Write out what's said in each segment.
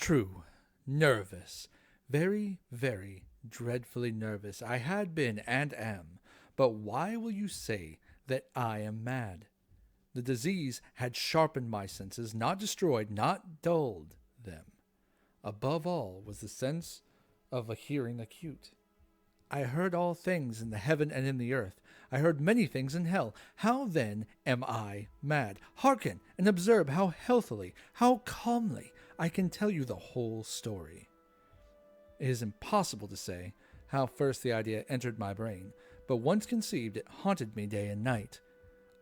True, nervous, very, very dreadfully nervous I had been and am, but why will you say that I am mad? The disease had sharpened my senses, not destroyed, not dulled them. Above all was the sense of a hearing acute. I heard all things in the heaven and in the earth. I heard many things in hell. How then am I mad? Hearken and observe how healthily, how calmly I can tell you the whole story. It is impossible to say how first the idea entered my brain, but once conceived it haunted me day and night.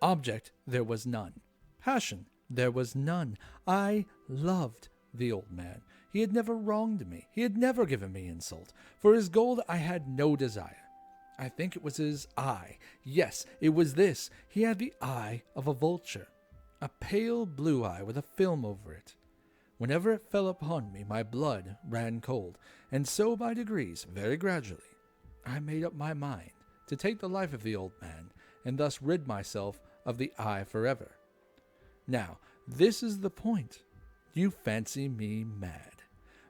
Object there was none. Passion there was none. I loved the old man. He had never wronged me. He had never given me insult. For his gold I had no desire. I think it was his eye. Yes, it was this. He had the eye of a vulture, a pale blue eye with a film over it. Whenever it fell upon me, my blood ran cold, and so by degrees, very gradually, I made up my mind to take the life of the old man, and thus rid myself of the eye forever. Now, this is the point. You fancy me mad.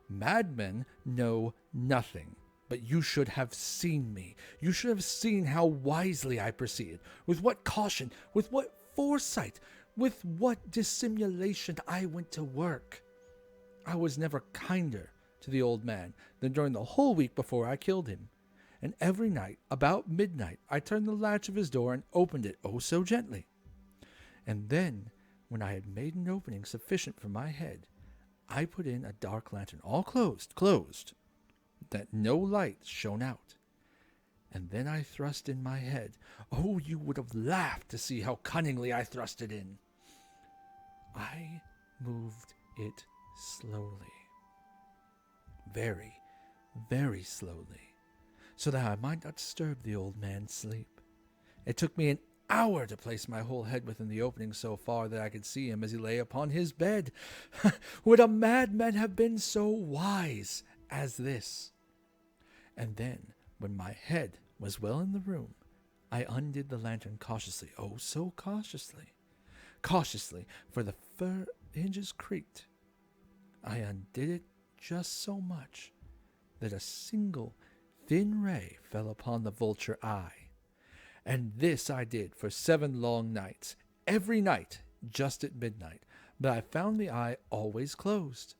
Madmen know nothing, but you should have seen me. You should have seen how wisely I proceeded, with what caution, with what foresight, with what dissimulation I went to work. I was never kinder to the old man than during the whole week before I killed him. And every night, about midnight, I turned the latch of his door and opened it oh so gently. And then, when I had made an opening sufficient for my head, I put in a dark lantern, all closed, that no light shone out. And then I thrust in my head. Oh, you would have laughed to see how cunningly I thrust it in. I moved it slowly, very, very slowly, so that I might not disturb the old man's sleep. It took me an hour to place my whole head within the opening so far that I could see him as he lay upon his bed. Would a madman have been so wise as this? And then, when my head was well in the room, I undid the lantern cautiously, oh so cautiously. Cautiously, for the hinges creaked. I undid it just so much that a single thin ray fell upon the vulture eye. And this I did for 7 long nights, every night just at midnight, but I found the eye always closed.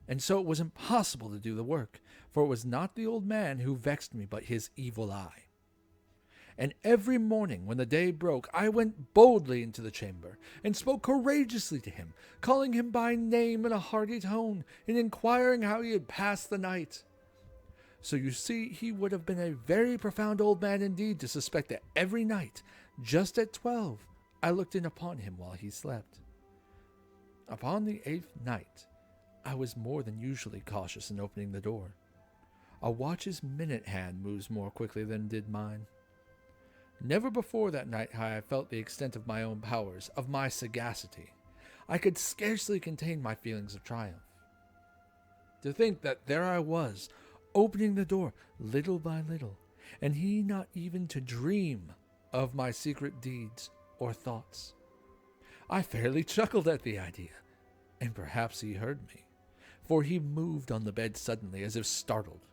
And so it was impossible to do the work, for it was not the old man who vexed me, but his evil eye. And every morning when the day broke, I went boldly into the chamber, and spoke courageously to him, calling him by name in a hearty tone, and inquiring how he had passed the night. So you see, he would have been a very profound old man indeed to suspect that every night, just at 12, I looked in upon him while he slept. Upon the 8th night, I was more than usually cautious in opening the door. A watch's minute hand moves more quickly than did mine. Never before that night had I felt the extent of my own powers, of my sagacity. I could scarcely contain my feelings of triumph. To think that there I was, opening the door little by little, and he not even to dream of my secret deeds or thoughts. I fairly chuckled at the idea, and perhaps he heard me, for he moved on the bed suddenly as if startled.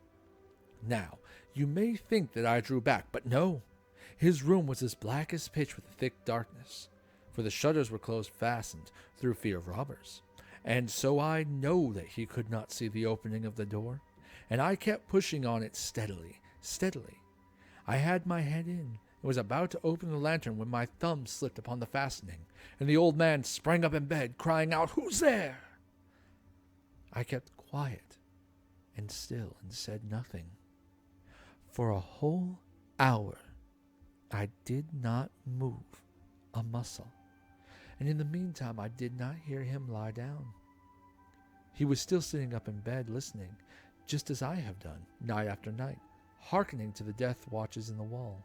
Now, you may think that I drew back, but no. His room was as black as pitch with thick darkness, for the shutters were closed fastened through fear of robbers, and so I know that he could not see the opening of the door, and I kept pushing on it steadily. I had my head in, and was about to open the lantern when my thumb slipped upon the fastening, and the old man sprang up in bed, crying out, "Who's there?" I kept quiet and still and said nothing. For a whole hour I did not move a muscle, and in the meantime I did not hear him lie down. He was still sitting up in bed listening, just as I have done, night after night, hearkening to the death watches in the wall.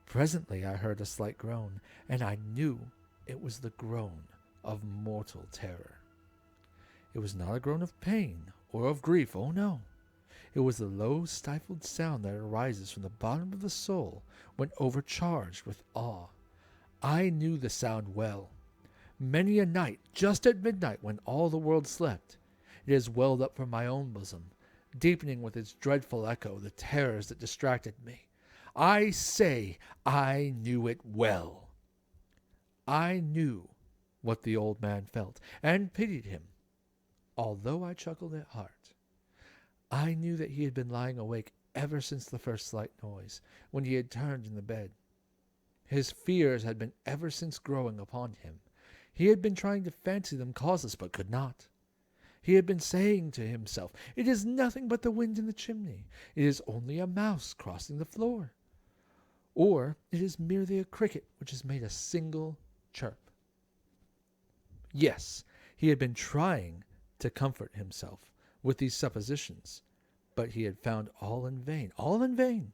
Presently I heard a slight groan, and I knew it was the groan of mortal terror. It was not a groan of pain or of grief, oh no. It was the low, stifled sound that arises from the bottom of the soul when overcharged with awe. I knew the sound well. Many a night, just at midnight when all the world slept, It has welled up from my own bosom, deepening with its dreadful echo the terrors that distracted me. I say I knew it well. I knew what the old man felt, and pitied him, although I chuckled at heart. I knew that he had been lying awake ever since the first slight noise, when he had turned in the bed. His fears had been ever since growing upon him. He had been trying to fancy them causeless, but could not. He had been saying to himself, "It is nothing but the wind in the chimney. It is only a mouse crossing the floor. Or it is merely a cricket which has made a single chirp." Yes, he had been trying to comfort himself with these suppositions, but he had found all in vain,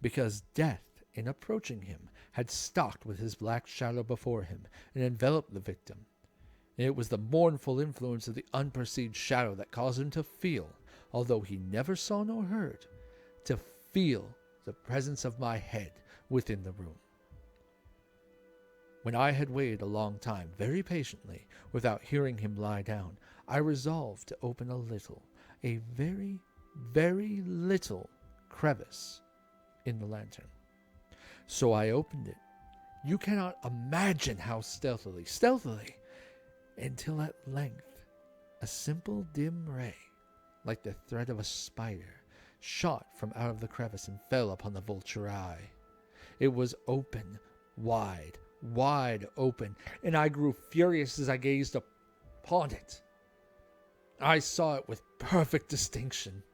because death, in approaching him, had stalked with his black shadow before him and enveloped the victim. And it was the mournful influence of the unperceived shadow that caused him to feel, although he never saw nor heard, to feel the presence of my head within the room. When I had waited a long time, very patiently, without hearing him lie down, I resolved to open a very, very little crevice in the lantern. So I opened it. You cannot imagine how stealthily, until at length a simple dim ray, like the thread of a spider, shot from out of the crevice and fell upon the vulture eye. It was open, wide open, and I grew furious as I gazed upon it. I saw it with perfect distinction,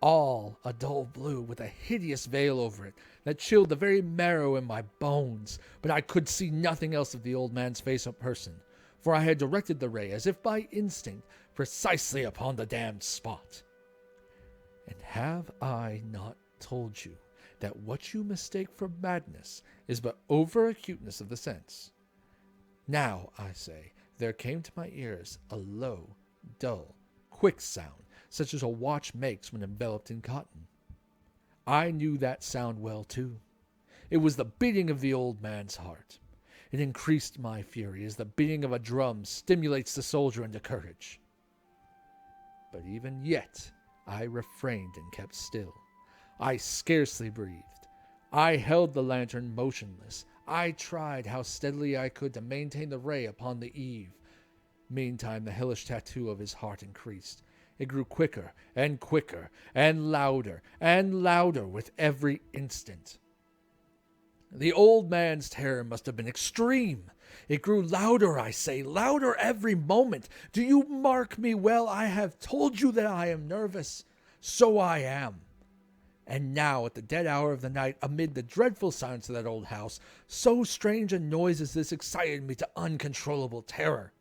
all a dull blue, with a hideous veil over it that chilled the very marrow in my bones, but I could see nothing else of the old man's face or person, for I had directed the ray, as if by instinct, precisely upon the damned spot. And have I not told you that what you mistake for madness is but over-acuteness of the sense? Now, I say, there came to my ears a low, dull, quick sound, such as a watch makes when enveloped in cotton. I knew that sound well, too. It was the beating of the old man's heart. It increased my fury, as the beating of a drum stimulates the soldier into courage. But even yet I refrained and kept still. I scarcely breathed. I held the lantern motionless. I tried how steadily I could to maintain the ray upon the eve. Meantime the hellish tattoo of his heart increased. It grew quicker and quicker, and louder with every instant. The old man's terror must have been extreme. It grew louder, I say, louder every moment. Do you mark me well? I have told you that I am nervous. So I am. And now, at the dead hour of the night, amid the dreadful silence of that old house, so strange a noise as this excited me to uncontrollable terror.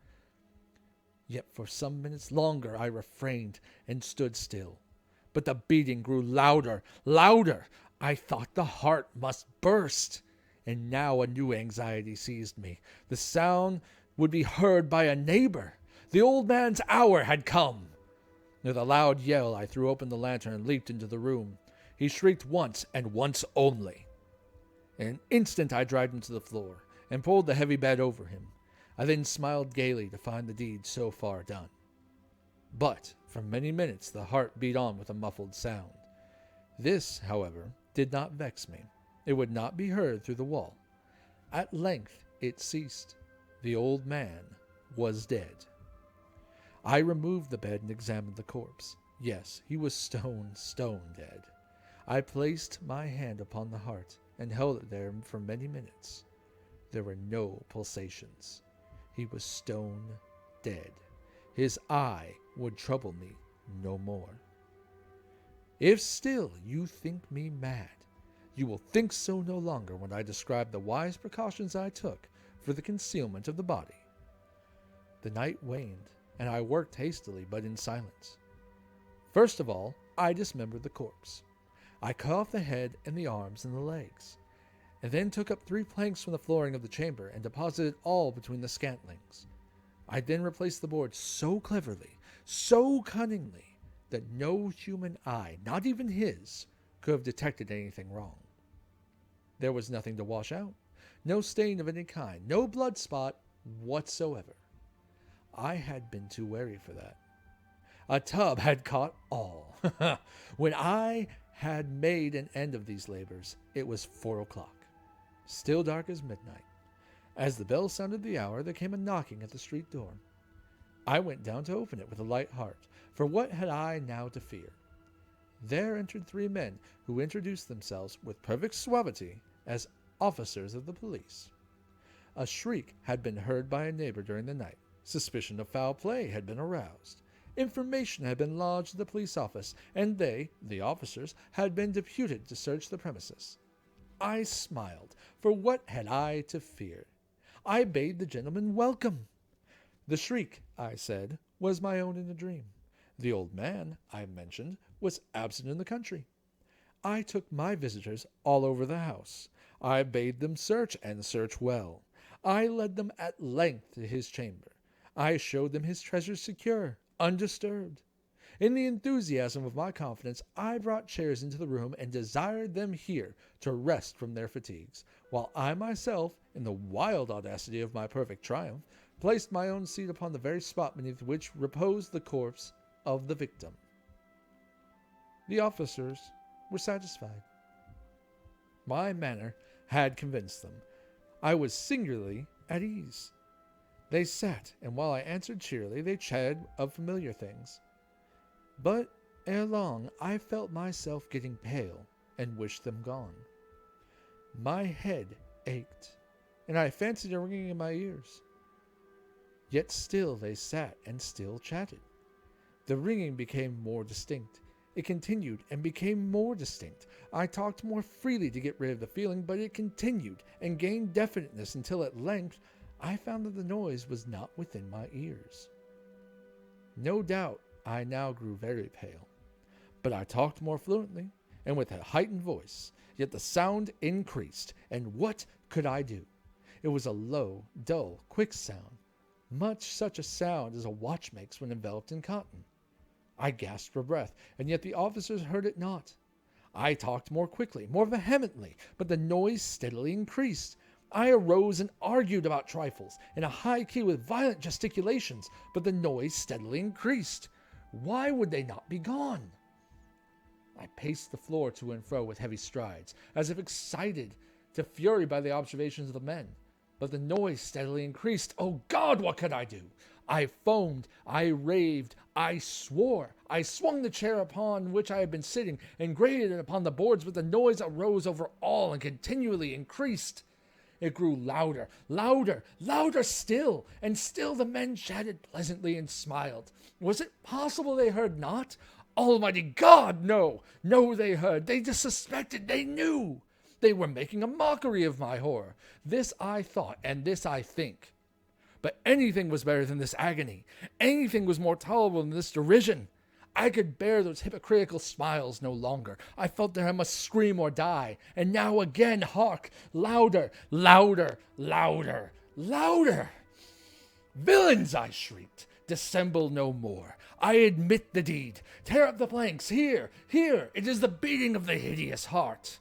Yet for some minutes longer I refrained and stood still. But the beating grew louder. I thought the heart must burst. And now a new anxiety seized me. The sound would be heard by a neighbor. The old man's hour had come. With a loud yell, I threw open the lantern and leaped into the room. He shrieked once, and once only. In an instant I dragged him to the floor and pulled the heavy bed over him. I then smiled gaily to find the deed so far done. But for many minutes the heart beat on with a muffled sound. This, however, did not vex me. It would not be heard through the wall. At length it ceased. The old man was dead. I removed the bed and examined the corpse. Yes, he was stone dead. I placed my hand upon the heart and held it there for many minutes. There were no pulsations. He was stone dead. His eye would trouble me no more. If still you think me mad, you will think so no longer when I describe the wise precautions I took for the concealment of the body. The night waned, and I worked hastily but in silence. First of all, I dismembered the corpse. I cut off the head and the arms and the legs, and then took up 3 planks from the flooring of the chamber and deposited all between the scantlings. I then replaced the board so cleverly, so cunningly, that no human eye, not even his, could have detected anything wrong. There was nothing to wash out, no stain of any kind, no blood spot whatsoever. I had been too wary for that. A tub had caught all. When I had made an end of these labors, it was 4 o'clock, still dark as midnight. As the bell sounded the hour, there came a knocking at the street door. I went down to open it with a light heart, for what had I now to fear? There entered 3 men who introduced themselves with perfect suavity as officers of the police. A shriek had been heard by a neighbor during the night. Suspicion of foul play had been aroused. Information had been lodged at the police office, and they, the officers, had been deputed to search the premises. I smiled, for what had I to fear? I bade the gentleman welcome. The shriek, I said, was my own in a dream. The old man, I mentioned, was absent in the country. I took my visitors all over the house. I bade them search, and search well. I led them at length to his chamber. I showed them his treasures secure, undisturbed. In the enthusiasm of my confidence, I brought chairs into the room and desired them here to rest from their fatigues, while I myself, in the wild audacity of my perfect triumph, placed my own seat upon the very spot beneath which reposed the corpse of the victim. The officers were satisfied. My manner had convinced them. I was singularly at ease. They sat, and while I answered cheerily, they chatted of familiar things. But ere long I felt myself getting pale, and wished them gone. My head ached, and I fancied a ringing in my ears. Yet still they sat and still chatted. The ringing became more distinct. It continued and became more distinct. I talked more freely to get rid of the feeling, but it continued and gained definiteness until at length I found that the noise was not within my ears. No doubt I now grew very pale, but I talked more fluently and with a heightened voice, yet the sound increased, and what could I do? It was a low, dull, quick sound, much such a sound as a watch makes when enveloped in cotton. I gasped for breath, and yet the officers heard it not. I talked more quickly, more vehemently, but the noise steadily increased. I arose and argued about trifles, in a high key with violent gesticulations, but the noise steadily increased. Why would they not be gone? I paced the floor to and fro with heavy strides, as if excited to fury by the observations of the men, but the noise steadily increased. Oh God, what could I do? I foamed, I raved, I swore. I swung the chair upon which I had been sitting and grated it upon the boards, but the noise arose over all and continually increased. It grew louder, louder, louder still, and still the men chatted pleasantly and smiled. Was it possible they heard not? Almighty God, no! No, they heard. They just suspected. They knew. They were making a mockery of my horror. This I thought, and this I think. But anything was better than this agony. Anything was more tolerable than this derision. I could bear those hypocritical smiles no longer. I felt that I must scream or die. And now again, hark! Louder, louder, louder, louder! Villains, I shrieked. Dissemble no more. I admit the deed. Tear up the planks. Here, here. It is the beating of the hideous heart.